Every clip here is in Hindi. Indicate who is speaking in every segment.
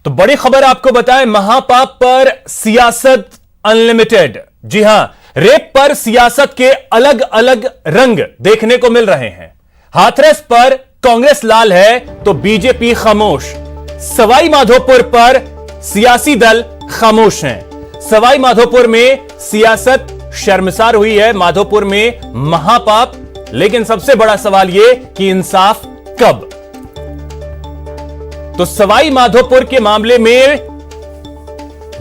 Speaker 1: तो बड़ी खबर आपको बताएं, महापाप पर सियासत अनलिमिटेड। जी हां, रेप पर सियासत के अलग अलग रंग देखने को मिल रहे हैं। हाथरस पर कांग्रेस लाल है तो बीजेपी खामोश। सवाई माधोपुर पर सियासी दल खामोश हैं। सवाई माधोपुर में सियासत शर्मसार हुई है। माधोपुर में महापाप, लेकिन सबसे बड़ा सवाल यह कि इंसाफ कब। तो सवाई माधोपुर के मामले में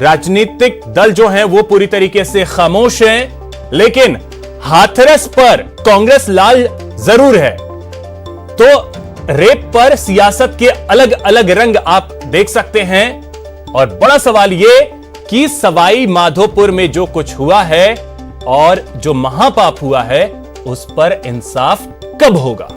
Speaker 1: राजनीतिक दल जो हैं वो पूरी तरीके से खामोश हैं, लेकिन हाथरस पर कांग्रेस लाल जरूर है। तो रेप पर सियासत के अलग अलग रंग आप देख सकते हैं। और बड़ा सवाल यह कि सवाई माधोपुर में जो कुछ हुआ है और जो महापाप हुआ है उस पर इंसाफ कब होगा।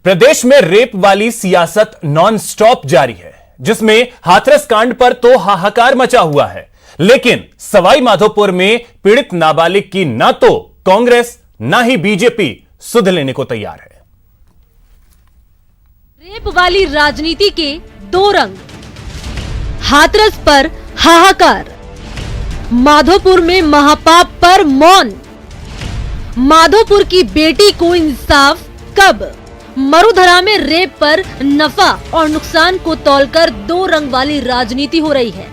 Speaker 1: प्रदेश में रेप वाली सियासत नॉन स्टॉप जारी है, जिसमें हाथरस कांड पर तो हाहाकार मचा हुआ है, लेकिन सवाई माधोपुर में पीड़ित नाबालिग की ना तो कांग्रेस ना ही बीजेपी सुध लेने को तैयार है।
Speaker 2: रेप वाली राजनीति के दो रंग। हाथरस पर हाहाकार, माधोपुर में महापाप पर मौन। माधोपुर की बेटी को इंसाफ कब। मरुधरा में रेप पर नफा और नुकसान को तौलकर दो रंग वाली राजनीति हो रही है।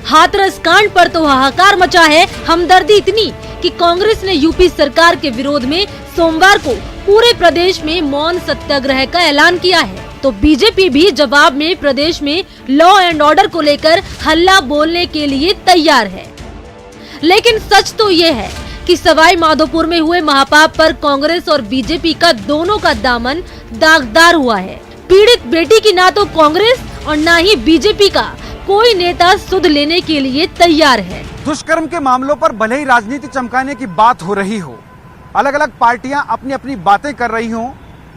Speaker 2: हाथरस कांड पर तो हाहाकार मचा है, हमदर्दी इतनी कि कांग्रेस ने यूपी सरकार के विरोध में सोमवार को पूरे प्रदेश में मौन सत्याग्रह का ऐलान किया है। तो बीजेपी भी जवाब में प्रदेश में लॉ एंड ऑर्डर को लेकर हल्ला बोलने के लिए तैयार है। लेकिन सच तो ये है कि सवाई माधोपुर में हुए महापाप पर कांग्रेस और बीजेपी का दोनों का दामन दागदार हुआ है। पीड़ित बेटी की ना तो कांग्रेस और ना ही बीजेपी का कोई नेता सुध लेने के लिए तैयार है।
Speaker 3: दुष्कर्म के मामलों पर भले ही राजनीति चमकाने की बात हो रही हो, अलग अलग पार्टियां अपनी अपनी बातें कर रही हों,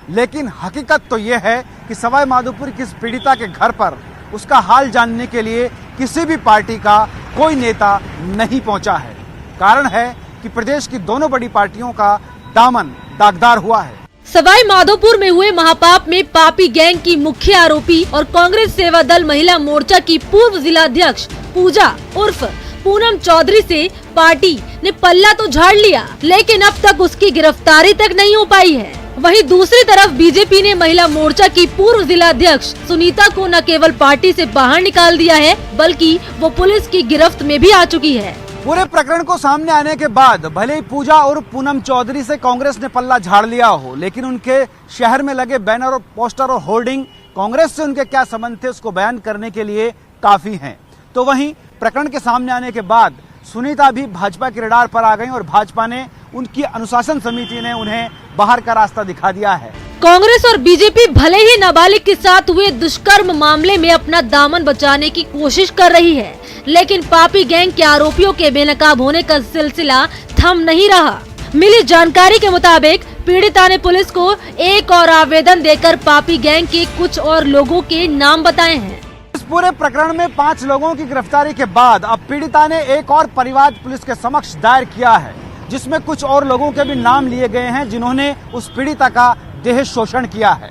Speaker 3: लेकिन हकीकत तो ये है कि सवाई माधोपुर की इस पीड़िता के घर पर उसका हाल जानने के लिए किसी भी पार्टी का कोई नेता नहीं पहुंचा है। कारण है कि प्रदेश की दोनों बड़ी पार्टियों का दामन दागदार हुआ है।
Speaker 2: सवाई माधोपुर में हुए महापाप में पापी गैंग की मुख्य आरोपी और कांग्रेस सेवा दल महिला मोर्चा की पूर्व जिलाध्यक्ष पूजा उर्फ पूनम चौधरी से पार्टी ने पल्ला तो झाड़ लिया, लेकिन अब तक उसकी गिरफ्तारी तक नहीं हो पाई है। वहीं दूसरी तरफ बीजेपी ने महिला मोर्चा की पूर्व जिलाध्यक्ष सुनीता को न केवल पार्टी से बाहर निकाल दिया है, बल्कि वो पुलिस की गिरफ्त में भी आ चुकी है।
Speaker 3: पूरे प्रकरण को सामने आने के बाद भले ही पूजा और पूनम चौधरी से कांग्रेस ने पल्ला झाड़ लिया हो, लेकिन उनके शहर में लगे बैनर और पोस्टर और होर्डिंग कांग्रेस से उनके क्या संबंध थे उसको बयान करने के लिए काफी हैं। तो वहीं प्रकरण के सामने आने के बाद सुनीता भी भाजपा के रडार पर आ गई और भाजपा ने, उनकी अनुशासन समिति ने उन्हें बाहर का रास्ता दिखा दिया है।
Speaker 2: कांग्रेस और बीजेपी भले ही नाबालिग के साथ हुए दुष्कर्म मामले में अपना दामन बचाने की कोशिश कर रही है, लेकिन पापी गैंग के आरोपियों के बेनकाब होने का सिलसिला थम नहीं रहा। मिली जानकारी के मुताबिक पीड़िता ने पुलिस को एक और आवेदन देकर पापी गैंग के कुछ और लोगों के नाम बताए हैं।
Speaker 3: इस पूरे प्रकरण में 5 लोगों की गिरफ्तारी के बाद अब पीड़िता ने एक और परिवाद पुलिस के समक्ष दायर किया है, जिसमें कुछ और लोगों के भी नाम लिए गए हैं जिन्होंने उस पीड़िता का देह शोषण किया है।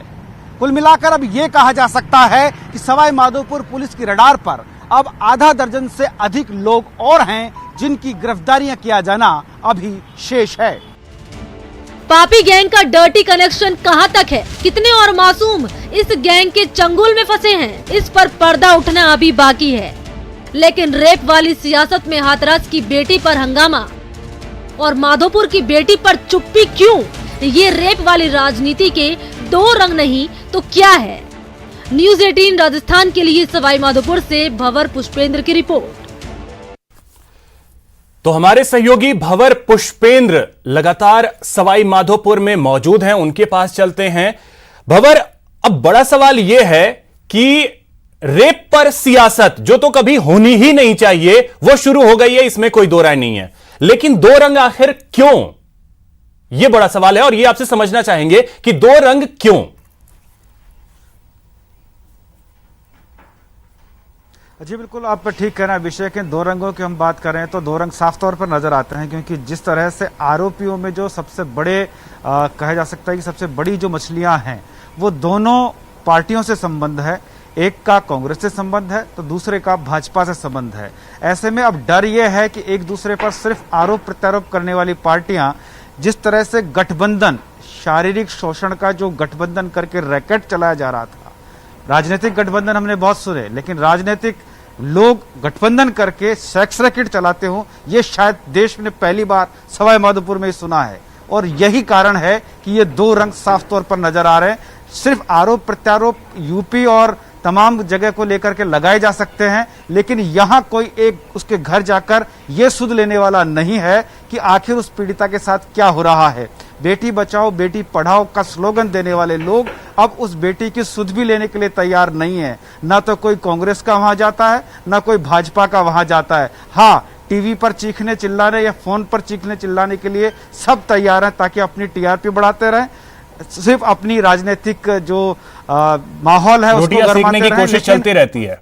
Speaker 3: कुल मिलाकर अब ये कहा जा सकता है कि सवाई माधोपुर पुलिस की रडार पर अब आधा दर्जन से अधिक लोग और हैं जिनकी गिरफ्तारियां किया जाना अभी शेष है।
Speaker 2: पापी गैंग का डर्टी कनेक्शन कहां तक है, कितने और मासूम इस गैंग के चंगुल में फंसे हैं, इस पर पर्दा उठना अभी बाकी है। लेकिन रेप वाली सियासत में हाथरस की बेटी पर हंगामा और माधोपुर की बेटी पर चुप्पी क्यों? ये रेप वाली राजनीति के दो रंग नहीं तो क्या है? न्यूज़ 18 राजस्थान के लिए सवाई माधोपुर से भंवर पुष्पेंद्र की रिपोर्ट।
Speaker 1: तो हमारे सहयोगी भंवर पुष्पेंद्र लगातार सवाई माधोपुर में मौजूद हैं, उनके पास चलते हैं। भंवर, अब बड़ा सवाल यह है कि रेप पर सियासत जो तो कभी होनी ही नहीं चाहिए वो शुरू हो गई है, इसमें कोई दो राय नहीं है, लेकिन दो रंग आखिर क्यों? यह बड़ा सवाल है और यह आपसे समझना चाहेंगे कि दो रंग क्यों।
Speaker 3: जी बिल्कुल, आप ठीक कह रहे हैं विषय के। दो रंगों की हम बात करें तो दो रंग साफ तौर पर नजर आते हैं, क्योंकि जिस तरह से आरोपियों में जो सबसे बड़े कहा जा सकता है कि सबसे बड़ी जो मछलियां हैं वो दोनों पार्टियों से संबंध है। एक का कांग्रेस से संबंध है तो दूसरे का भाजपा से संबंध है। ऐसे में अब डर यह है कि एक दूसरे पर सिर्फ आरोप प्रत्यारोप करने वाली पार्टियां जिस तरह से गठबंधन, शारीरिक शोषण का जो गठबंधन करके रैकेट चलाया जा रहा था, राजनीतिक गठबंधन हमने बहुत सुने, लेकिन राजनीतिक लोग गठबंधन करके सेक्स रैकेट चलाते हो, ये शायद देश में पहली बार सवाई माधोपुर में सुना है। और यही कारण है कि ये दो रंग साफ तौर पर नजर आ रहे हैं। सिर्फ आरोप प्रत्यारोप यूपी और तमाम जगह को लेकर के लगाए जा सकते हैं, लेकिन यहां कोई एक उसके घर जाकर यह सुध लेने वाला नहीं है कि आखिर उस पीड़िता के साथ क्या हो रहा है। बेटी बचाओ बेटी पढ़ाओ का स्लोगन देने वाले लोग अब उस बेटी की सुध भी लेने के लिए तैयार नहीं है। ना तो कोई कांग्रेस का वहां जाता है, ना कोई भाजपा का वहां जाता है। हाँ, टीवी पर चीखने चिल्लाने या फोन पर चीखने चिल्लाने के लिए सब तैयार हैं, ताकि अपनी टीआरपी बढ़ाते रहें, सिर्फ अपनी राजनीतिक जो माहौल है उसको
Speaker 1: सीखने की कोशिश चलती रहती है।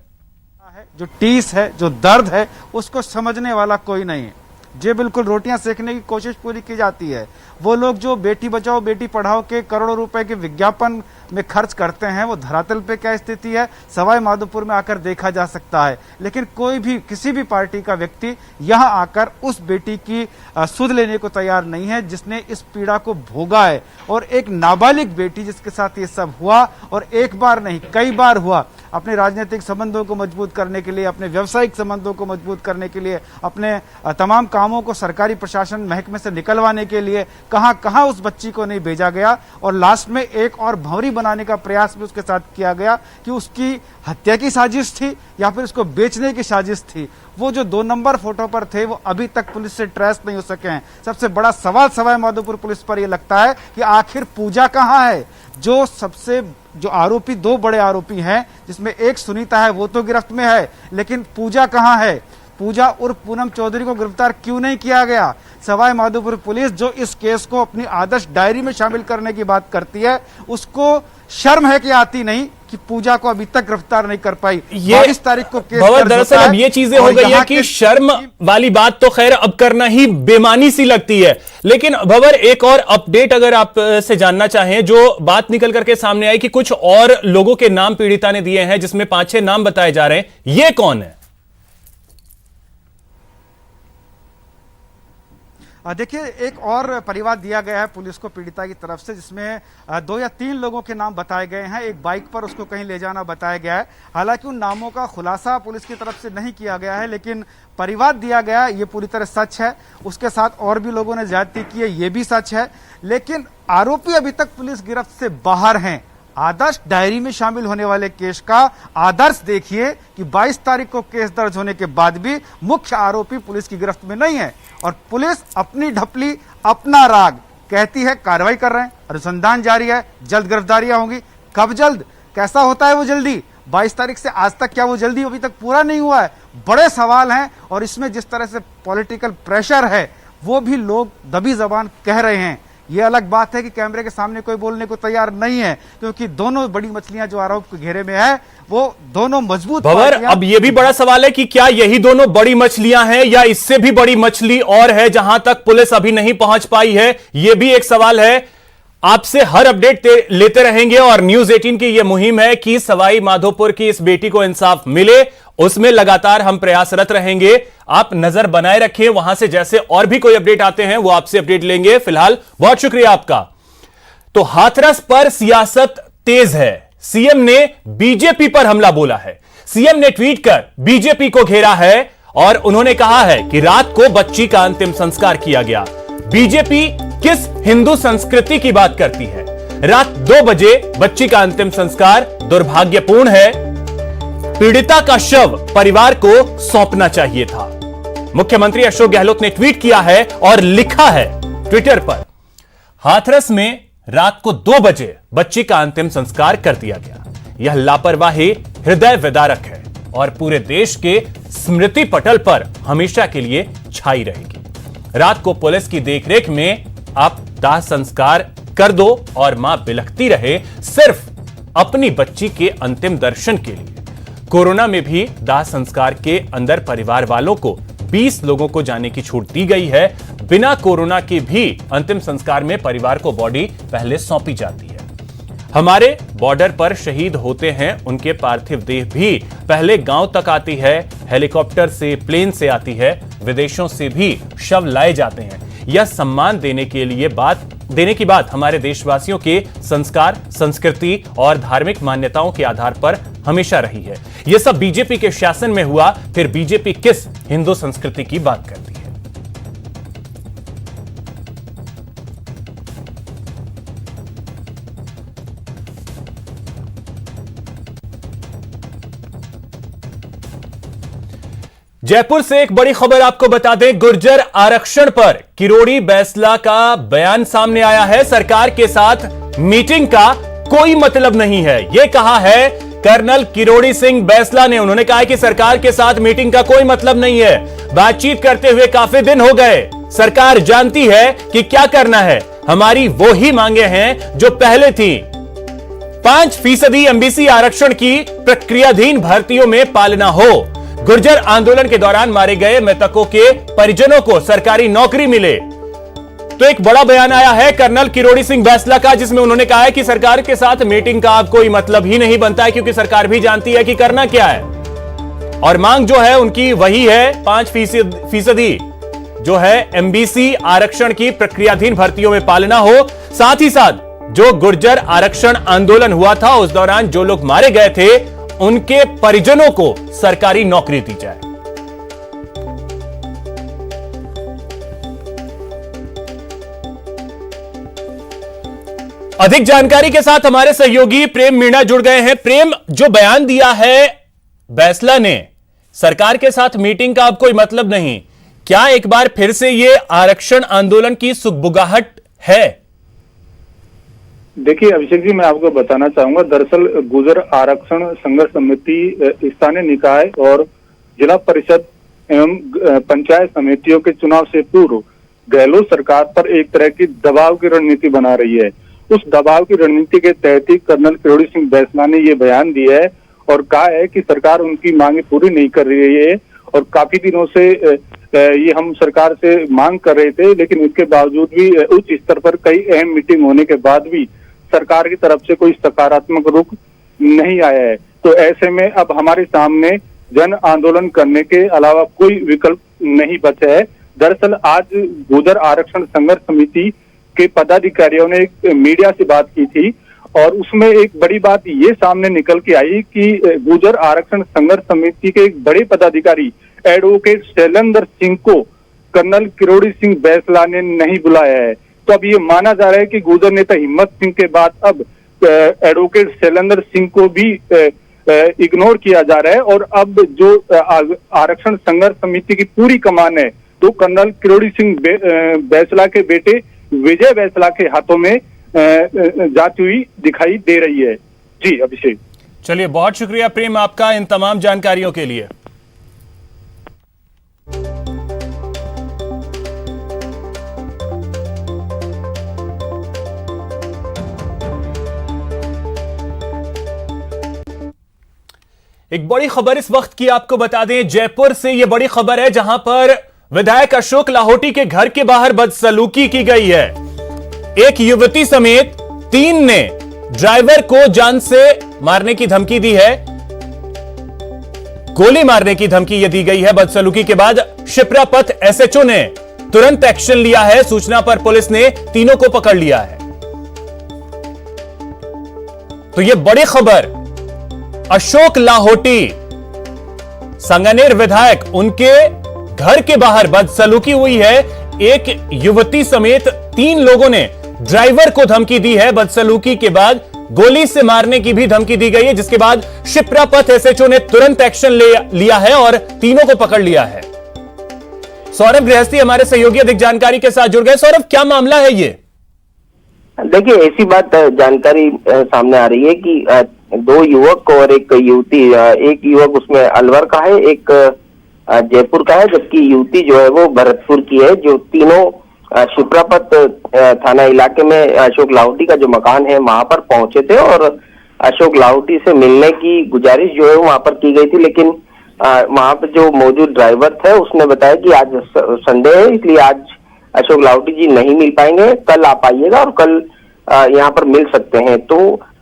Speaker 3: जो टीस है, जो दर्द है, उसको समझने वाला कोई नहीं है। जी बिल्कुल, रोटियां सेकने की कोशिश पूरी की जाती है। वो लोग जो बेटी बचाओ बेटी पढ़ाओ के करोड़ों रुपए के विज्ञापन में खर्च करते हैं, वो धरातल पे क्या स्थिति है सवाई माधोपुर में आकर देखा जा सकता है। लेकिन कोई भी किसी भी पार्टी का व्यक्ति यहां आकर उस बेटी की सुध लेने को तैयार नहीं है जिसने इस पीड़ा को भोगा है। और एक नाबालिग बेटी जिसके साथ ये सब हुआ, और एक बार नहीं कई बार हुआ, अपने राजनीतिक संबंधों को मजबूत करने के लिए, अपने व्यवसायिक संबंधों को मजबूत करने के लिए, अपने तमाम कामों को सरकारी प्रशासन महकमे से निकलवाने के लिए कहां कहां उस बच्ची को नहीं भेजा गया। और लास्ट में एक और भंवरी बनाने का प्रयास भी उसके साथ किया गया कि उसकी हत्या की साजिश थी या फिर उसको बेचने की साजिश थी। वो जो 2 नंबर फोटो पर थे वो अभी तक पुलिस से ट्रेस नहीं हो सके हैं। सबसे बड़ा सवाल सवाई माधोपुर पुलिस पर यह लगता है कि आखिर पूजा कहां है। जो आरोपी, 2 बड़े आरोपी हैं, जिसमें एक सुनीता है वो तो गिरफ्त में है, लेकिन पूजा कहां है। पूजा उर्फ पूनम चौधरी को गिरफ्तार क्यों नहीं किया गया। सवाई माधोपुर पुलिस जो इस केस को अपनी आदर्श डायरी में शामिल करने की बात करती है, उसको शर्म है कि आती नहीं कि पूजा को अभी तक गिरफ्तार नहीं कर पाई। 22 तारीख को केस
Speaker 1: दरअसल अब ये चीजें हो गई है कि शर्म वाली बात तो खैर अब करना ही बेमानी सी लगती है। लेकिन भंवर, एक और अपडेट अगर आप से जानना चाहें, जो बात निकल करके सामने आई कि कुछ और लोगों के नाम पीड़िता ने दिए हैं, जिसमें 5-6 नाम बताए जा रहे हैं, ये कौन है?
Speaker 3: देखिए, एक और परिवार दिया गया है पुलिस को पीड़िता की तरफ से, जिसमें 2 या 3 लोगों के नाम बताए गए हैं। एक बाइक पर उसको कहीं ले जाना बताया गया है। हालांकि उन नामों का खुलासा पुलिस की तरफ से नहीं किया गया है, लेकिन परिवार दिया गया ये पूरी तरह सच है। उसके साथ और भी लोगों ने ज्यादती की है, ये भी सच है। लेकिन आरोपी अभी तक पुलिस गिरफ्त से बाहर हैं। आदर्श डायरी में शामिल होने वाले केस का आदर्श देखिए कि 22 तारीख को केस दर्ज होने के बाद भी मुख्य आरोपी पुलिस की गिरफ्त में नहीं है। और पुलिस अपनी ढपली, अपना राग कहती है कार्रवाई कर रहे हैं, अनुसंधान जारी है, जल्द गिरफ्तारियां होंगी। कब जल्द, कैसा होता है वो जल्दी? 22 तारीख से आज तक क्या वो जल्दी अभी तक पूरा नहीं हुआ है? बड़े सवाल हैं। और इसमें जिस तरह से पॉलिटिकल प्रेशर है वो भी लोग दबी जबान कह रहे हैं। ये अलग बात है कि कैमरे के सामने कोई बोलने को तैयार नहीं है, क्योंकि दोनों बड़ी मछलियां जो आरोप के घेरे में है वो दोनों मजबूत।
Speaker 1: भंवर, अब ये भी बड़ा सवाल है कि क्या यही दोनों बड़ी मछलियां हैं या इससे भी बड़ी मछली और है जहां तक पुलिस अभी नहीं पहुंच पाई है? यह भी एक सवाल है। आपसे हर अपडेट लेते रहेंगे और न्यूज 18 की यह मुहिम है कि सवाई माधोपुर की इस बेटी को इंसाफ मिले, उसमें लगातार हम प्रयासरत रहेंगे। आप नजर बनाए रखें, वहां से जैसे और भी कोई अपडेट आते हैं वो आपसे अपडेट लेंगे। फिलहाल बहुत शुक्रिया आपका। तो हाथरस पर सियासत तेज है। सीएम ने बीजेपी पर हमला बोला है। सीएम ने ट्वीट कर बीजेपी को घेरा है और उन्होंने कहा है कि रात को बच्ची का अंतिम संस्कार किया गया। बीजेपी किस हिंदू संस्कृति की बात करती है? रात 2 बजे बच्ची का अंतिम संस्कार दुर्भाग्यपूर्ण है। पीड़िता का शव परिवार को सौंपना चाहिए था। मुख्यमंत्री अशोक गहलोत ने ट्वीट किया है और लिखा है ट्विटर पर, हाथरस में रात को 2 बजे बच्ची का अंतिम संस्कार कर दिया गया। यह लापरवाही हृदय विदारक है और पूरे देश के स्मृति पटल पर हमेशा के लिए छाई रहेगी। रात को पुलिस की देखरेख में आप दाह संस्कार कर दो और मां बिलखती रहे सिर्फ अपनी बच्ची के अंतिम दर्शन के लिए। कोरोना में भी दाह संस्कार के अंदर परिवार वालों को 20 लोगों को जाने की छूट दी गई है। बिना कोरोना के भी अंतिम संस्कार में परिवार को बॉडी पहले सौंपी जाती है। हमारे बॉर्डर पर शहीद होते हैं, उनके पार्थिव देह भी पहले गांव तक आती है, हेलीकॉप्टर से, प्लेन से आती है, विदेशों से भी शव लाए जाते हैं। यह सम्मान देने की बात हमारे देशवासियों के संस्कार, संस्कृति और धार्मिक मान्यताओं के आधार पर हमेशा रही है। यह सब बीजेपी के शासन में हुआ, फिर बीजेपी किस हिंदू संस्कृति की बात करती है? जयपुर से एक बड़ी खबर आपको बता दें, गुर्जर आरक्षण पर किरोड़ी बैसला का बयान सामने आया है। सरकार के साथ मीटिंग का कोई मतलब नहीं है, यह कहा है कर्नल किरोड़ी सिंह बैसला ने। उन्होंने कहा है कि सरकार के साथ मीटिंग का कोई मतलब नहीं है। बातचीत करते हुए काफी दिन हो गए, सरकार जानती है कि क्या करना है। हमारी वो ही मांगे हैं जो पहले थी। 5% एमबीसी आरक्षण की प्रक्रियाधीन भर्तियों में पालना हो। गुर्जर आंदोलन के दौरान मारे गए मृतकों के परिजनों को सरकारी नौकरी मिले। तो एक बड़ा बयान आया है कर्नल किरोड़ी सिंह बैसला का, जिसमें उन्होंने कहा है कि सरकार के साथ मीटिंग का अब कोई मतलब ही नहीं बनता है, क्योंकि सरकार भी जानती है कि करना क्या है। और मांग जो है उनकी वही है 5% जो है एमबीसी आरक्षण की प्रक्रियाधीन भर्तियों में पालना हो। साथ ही साथ जो गुर्जर आरक्षण आंदोलन हुआ था उस दौरान जो लोग मारे गए थे उनके परिजनों को सरकारी नौकरी दी जाए। अधिक जानकारी के साथ हमारे सहयोगी प्रेम मीणा जुड़ गए हैं। प्रेम, जो बयान दिया है बैसला ने, सरकार के साथ मीटिंग का अब कोई मतलब नहीं, क्या एक बार फिर से ये आरक्षण आंदोलन की सुगबुगाहट है?
Speaker 4: देखिए अभिषेक जी, मैं आपको बताना चाहूंगा, दरअसल गुर्जर आरक्षण संघर्ष समिति स्थानीय निकाय और जिला परिषद एवं पंचायत समितियों के चुनाव से पूर्व गहलोत सरकार पर एक तरह की दबाव की रणनीति बना रही है। उस दबाव की रणनीति के तहत ही कर्नल किरोड़ी सिंह बैसला ने ये बयान दिया है और कहा है कि सरकार उनकी मांगे पूरी नहीं कर रही है। और काफी दिनों से ये हम सरकार से मांग कर रहे थे, लेकिन इसके बावजूद भी उच्च स्तर पर कई अहम मीटिंग होने के बाद भी सरकार की तरफ से कोई सकारात्मक रुख नहीं आया है। तो ऐसे में अब हमारे सामने जन आंदोलन करने के अलावा कोई विकल्प नहीं बचा है। दरअसल आज गुर्जर आरक्षण संघर्ष समिति के पदाधिकारियों ने एक मीडिया से बात की थी और उसमें एक बड़ी बात ये सामने निकल के आई कि गुर्जर आरक्षण संघर्ष समिति के एक बड़े पदाधिकारी एडवोकेट शैलेंद्र सिंह को कर्नल किरोड़ी सिंह बैसला ने नहीं बुलाया है। तो अब ये माना जा रहा है कि गुर्जर नेता हिम्मत सिंह के बाद अब एडवोकेट शैलेंद्र सिंह को भी इग्नोर किया जा रहा है और अब जो आरक्षण संघर्ष समिति की पूरी कमान है तो कर्नल किरोड़ी सिंह बैसला के बेटे विजय बैसला के हाथों में जाती हुई दिखाई दे रही है। जी अभिषेक।
Speaker 1: चलिए, बहुत शुक्रिया प्रेम आपका इन तमाम जानकारियों के लिए। एक बड़ी खबर इस वक्त की आपको बता दें, जयपुर से यह बड़ी खबर है जहां पर विधायक अशोक लाहोटी के घर के बाहर बदसलूकी की गई है। एक युवती समेत 3 ने ड्राइवर को जान से मारने की धमकी दी है, गोली मारने की धमकी यह दी गई है। बदसलूकी के बाद शिप्रापथ एसएचओ ने तुरंत एक्शन लिया है। सूचना पर पुलिस ने तीनों को पकड़ लिया है। तो यह बड़ी खबर, अशोक लाहोटी संगनेर विधायक, उनके घर के बाहर बदसलूकी हुई है। एक युवती समेत 3 लोगों ने ड्राइवर को धमकी दी है। बदसलूकी के बाद गोली से मारने की भी धमकी दी गई है, जिसके बाद शिप्रापथ एसएचओ ने तुरंत एक्शन लिया है और तीनों को पकड़ लिया है। सौरभ गृहस्थी हमारे सहयोगी अधिक जानकारी के साथ जुड़ गए। सौरभ, क्या मामला है ये?
Speaker 5: देखिए, ऐसी बात जानकारी सामने आ रही है कि 2 युवक और एक युवती, एक युवक उसमें अलवर का है, एक जयपुर का है, जबकि युवती जो है वो भरतपुर की है। जो तीनों शिप्रापथ थाना इलाके में अशोक लाहोटी का जो मकान है वहां पर पहुंचे थे और अशोक लाहौटी से मिलने की गुजारिश जो है वहां पर की गई थी, लेकिन वहां पर जो मौजूद ड्राइवर थे उसने बताया कि आज संडे है, इसलिए आज अशोक लाहौटी जी नहीं मिल पाएंगे, कल आप आइएगा और कल यहाँ पर मिल सकते हैं। तो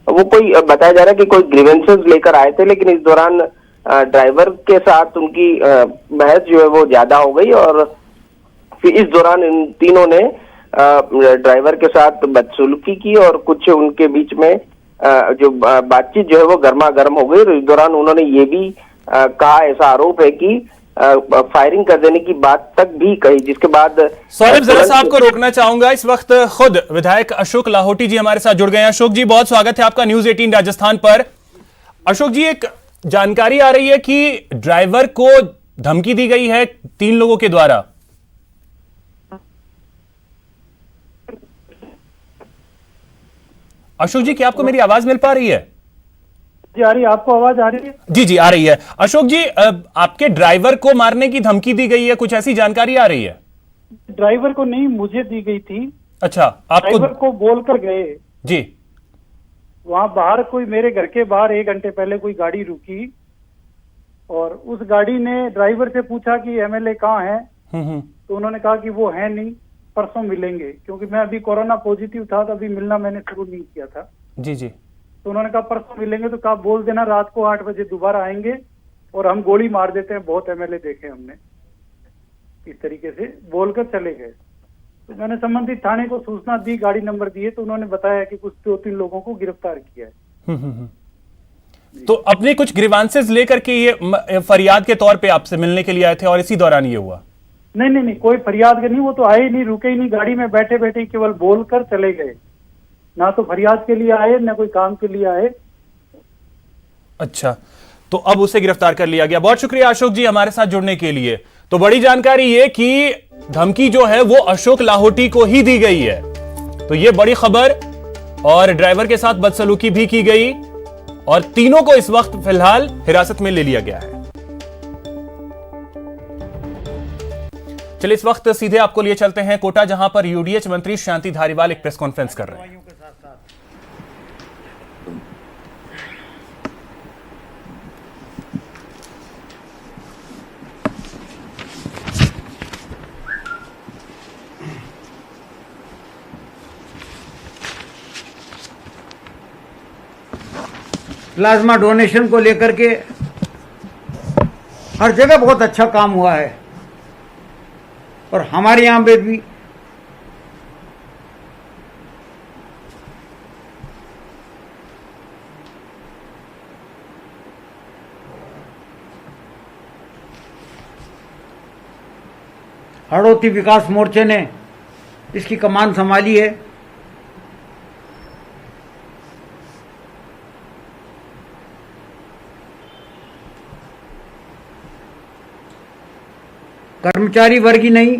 Speaker 5: वो कोई बताया जा रहा है कि कोई ग्रीवेंसेस लेकर आए थे, लेकिन इस दौरान ड्राइवर के साथ उनकी बहस जो है वो ज्यादा हो गई और फिर इस दौरान इन तीनों ने ड्राइवर के साथ बदसलूकी की और कुछ उनके बीच में जो बातचीत जो है वो गर्मा गर्म हो गई। और इस दौरान उन्होंने ये भी कहा, ऐसा आरोप है कि फायरिंग कर देने की बात तक भी कही, जिसके बाद
Speaker 1: सौरभ जरा साहब को रोकना चाहूंगा, इस वक्त खुद विधायक अशोक लाहौटी जी हमारे साथ जुड़ गए हैं। अशोक जी बहुत स्वागत है आपका न्यूज 18 राजस्थान पर। अशोक जी, एक जानकारी आ रही है कि ड्राइवर को धमकी दी गई है 3 लोगों के द्वारा। अशोक जी, क्या आपको मेरी आवाज मिल पा रही है?
Speaker 6: जी आ रही है, आपको आवाज आ रही है?
Speaker 1: जी जी आ रही है। अशोक जी, आपके ड्राइवर को मारने की धमकी दी गई है, कुछ ऐसी जानकारी आ रही है?
Speaker 6: ड्राइवर को नहीं, मुझे दी गई थी।
Speaker 1: अच्छा, आपको?
Speaker 6: ड्राइवर को बोलकर गए
Speaker 1: जी।
Speaker 6: वहां बाहर कोई मेरे घर के बाहर 1 घंटे पहले कोई गाड़ी रुकी और उस गाड़ी ने ड्राइवर से पूछा कि एमएलए कहाँ है। तो उन्होंने कहा कि वो है नहीं, परसों मिलेंगे, क्योंकि मैं अभी कोरोना पॉजिटिव था तो अभी मिलना मैंने शुरू नहीं किया था।
Speaker 1: जी जी।
Speaker 6: तो उन्होंने कहा परसों मिलेंगे, तो कहा बोल देना रात को 8 बजे दोबारा आएंगे और हम गोली मार देते हैं, बहुत एमएलए देखे हमने। इस तरीके से बोलकर चले गए। तो मैंने संबंधित थाने को सूचना दी, गाड़ी नंबर दिए, तो उन्होंने बताया कि कुछ 2-3 लोगों को गिरफ्तार किया है।
Speaker 1: तो अपने कुछ ग्रीवांसेस लेकर के ये फरियाद के तौर पे आपसे मिलने के लिए आए थे और इसी दौरान ये हुआ?
Speaker 6: नहीं, कोई फरियाद नहीं, वो तो आए ही नहीं, रुके ही नहीं, गाड़ी में बैठे बैठे केवल बोलकर चले गए। ना तो फरियाद के लिए आए, ना कोई काम के लिए आए।
Speaker 1: अच्छा, तो अब उसे गिरफ्तार कर लिया गया। बहुत शुक्रिया अशोक जी हमारे साथ जुड़ने के लिए। तो बड़ी जानकारी ये कि धमकी जो है वो अशोक लाहौटी को ही दी गई है, तो ये बड़ी खबर। और ड्राइवर के साथ बदसलूकी भी की गई और तीनों को इस वक्त फिलहाल हिरासत में ले लिया गया है। चलिए इस वक्त सीधे आपको लिए चलते हैं कोटा, जहां पर यूडीएच मंत्री शांति धारीवाल एक प्रेस कॉन्फ्रेंस कर रहे हैं।
Speaker 7: प्लाज्मा डोनेशन को लेकर के हर जगह बहुत अच्छा काम हुआ है और हमारे यहां पे भी हड़ौती विकास मोर्चे ने इसकी कमान संभाली है। कर्मचारी वर्ग ही नहीं,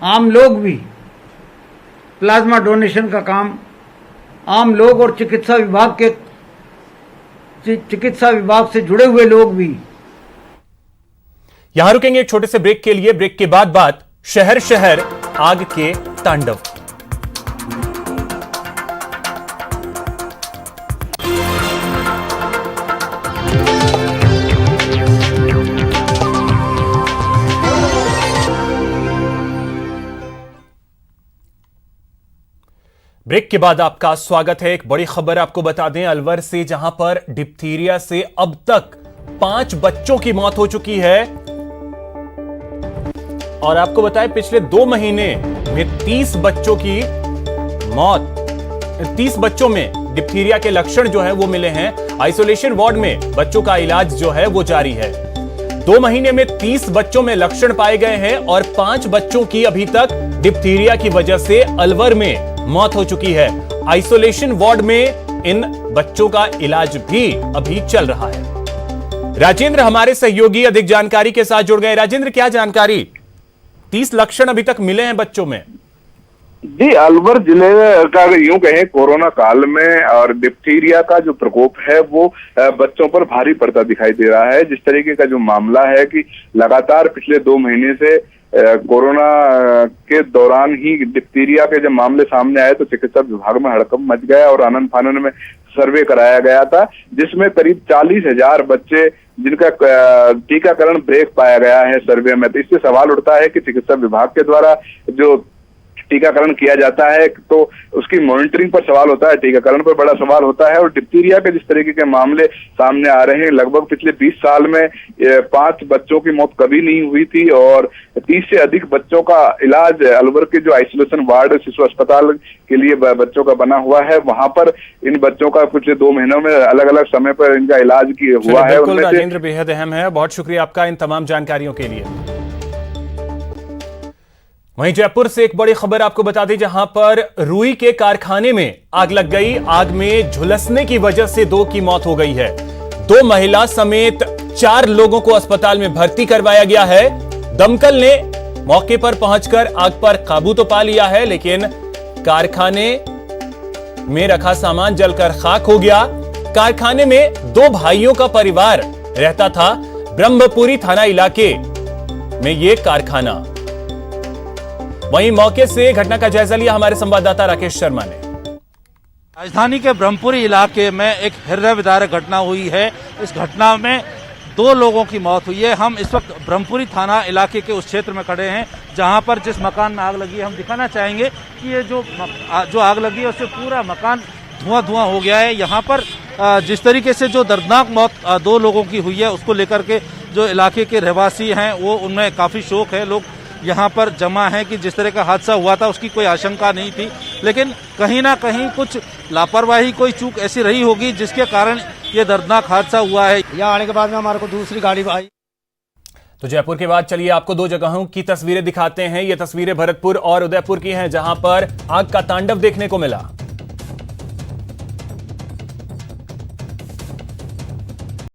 Speaker 7: आम लोग भी प्लाज्मा डोनेशन का काम, आम लोग और चिकित्सा विभाग से जुड़े हुए लोग भी।
Speaker 1: यहां रुकेंगे एक छोटे से ब्रेक के लिए। ब्रेक के बाद बात शहर शहर आग के तांडव। ब्रेक के बाद आपका स्वागत है। एक बड़ी खबर आपको बता दें अलवर से, जहां पर डिप्थीरिया से अब तक 5 बच्चों की मौत हो चुकी है। और आपको बताएं पिछले 2 महीने में 30 बच्चों की मौत, 30 बच्चों में डिप्थीरिया के लक्षण जो है वो मिले हैं। आइसोलेशन वार्ड में बच्चों का इलाज जो है वो जारी है। 2 महीने में 30 बच्चों में लक्षण पाए गए हैं और 5 बच्चों की अभी तक डिप्थीरिया की वजह से अलवर में मौत हो चुकी है। आइसोलेशन वार्ड में इन बच्चों का इलाज भी अभी चल रहा है। राजेंद्र हमारे सहयोगी अधिक जानकारी के साथ जुड़ गए। राजेंद्र, क्या जानकारी? 30 लक्षण अभी तक मिले हैं बच्चों में।
Speaker 8: जी, अलवर जिले का यूं कहें कोरोना काल में और डिप्थीरिया का जो प्रकोप है वो बच्चों पर भारी पड़ता दिखाई दे रहा है। जिस तरीके का जो मामला है कि लगातार पिछले 2 महीने से कोरोना के दौरान ही डिप्थीरिया के जब मामले सामने आए तो चिकित्सा विभाग में हड़कंप मच गया और आनन फानन में सर्वे कराया गया था, जिसमें करीब 40,000 बच्चे जिनका टीकाकरण ब्रेक पाया गया है सर्वे में। तो इससे सवाल उठता है कि चिकित्सा विभाग के द्वारा जो टीकाकरण किया जाता है तो उसकी मॉनिटरिंग पर सवाल होता है, टीकाकरण पर बड़ा सवाल होता है। और डिप्थीरिया के जिस तरीके के मामले सामने आ रहे हैं, लगभग पिछले 20 साल में 5 बच्चों की मौत कभी नहीं हुई थी और 30 से अधिक बच्चों का इलाज अलवर के जो आइसोलेशन वार्ड शिशु अस्पताल के लिए बच्चों का बना हुआ है, वहां पर इन बच्चों का पिछले 2 महीनों में अलग अलग समय पर इनका इलाज हुआ है।
Speaker 1: बिल्कुल राजेंद्र, बेहद अहम है, बहुत शुक्रिया आपका इन तमाम जानकारियों के लिए। वहीं जयपुर से एक बड़ी खबर आपको बता दी, जहां पर रुई के कारखाने में आग लग गई। आग में झुलसने की वजह से 2 की मौत हो गई है। 2 महिला समेत 4 लोगों को अस्पताल में भर्ती करवाया गया है। दमकल ने मौके पर पहुंचकर आग पर काबू तो पा लिया है, लेकिन कारखाने में रखा सामान जलकर खाक हो गया। कारखाने में 2 भाइयों का परिवार रहता था। ब्रह्मपुरी थाना इलाके में यह कारखाना। वहीं मौके से घटना का जायजा लिया हमारे संवाददाता राकेश शर्मा ने।
Speaker 9: राजधानी के ब्रह्मपुरी इलाके में एक हृदय विदारक घटना हुई है। इस घटना में 2 लोगों की मौत हुई है। हम इस वक्त ब्रह्मपुरी थाना इलाके के उस क्षेत्र में खड़े हैं जहां पर जिस मकान में आग लगी है, हम दिखाना चाहेंगे कि ये जो आग लगी है उससे पूरा मकान धुआं हो गया है। यहाँ पर जिस तरीके से जो दर्दनाक मौत 2 लोगों की हुई है उसको लेकर के जो इलाके के रहवासी हैं वो उनमें काफी शोक है। लोग यहाँ पर जमा है कि जिस तरह का हादसा हुआ था उसकी कोई आशंका नहीं थी, लेकिन कहीं ना कहीं कुछ लापरवाही, कोई चूक ऐसी रही होगी जिसके कारण ये दर्दनाक हादसा हुआ है। यहाँ आने के बाद में हमारे को दूसरी गाड़ी आई।
Speaker 1: तो जयपुर के बाद चलिए आपको 2 जगहों की तस्वीरें दिखाते हैं। ये तस्वीरें भरतपुर और उदयपुर की हैं, जहां पर आग का तांडव देखने को मिला।